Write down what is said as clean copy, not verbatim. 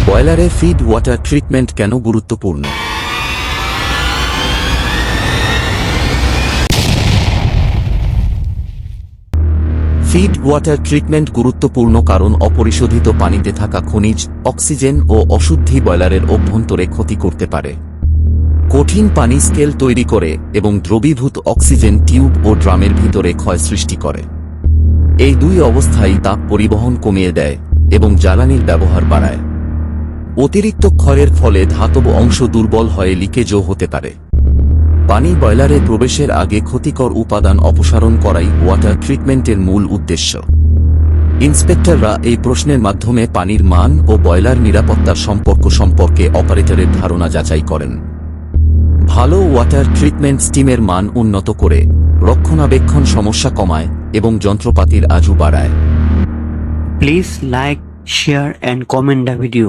বয়লারে feed water treatment কেন গুরুত্বপূর্ণ? Feed water treatment গুরুত্বপূর্ণ কারণ অপরিশোধিত পানিতে থাকা খনিজ, অক্সিজেন ও অশুদ্ধি বয়লারের অভ্যন্তরে ক্ষতি করতে পারে। কঠিন পানি স্কেল তৈরি করে এবং দ্রবীভূত অক্সিজেন টিউব ও ড্রামের ভিতরে ক্ষয় সৃষ্টি করে। এই দুই অবস্থায় তাপ পরিবহন কমিয়ে দেয় এবং জ্বালানির ব্যবহার বাড়ায়। অতিরিক্ত ক্ষয়ের ফলে ধাতব অংশ দুর্বল হয়ে লিকেজও হতে পারে। পানি বয়লারে প্রবেশের আগে ক্ষতিকর উপাদান অপসারণ করাই ওয়াটার ট্রিটমেন্টের মূল উদ্দেশ্য। ইন্সপেক্টররা এই প্রশ্নের মাধ্যমে পানির মান ও বয়লার নিরাপত্তার সম্পর্কে অপারেটরের ধারণা যাচাই করেন। ভালো ওয়াটার ট্রিটমেন্ট স্টিমের মান উন্নত করে, রক্ষণাবেক্ষণ সমস্যা কমায় এবং যন্ত্রপাতির আজু বাড়ায়। Please like, share and comment the video.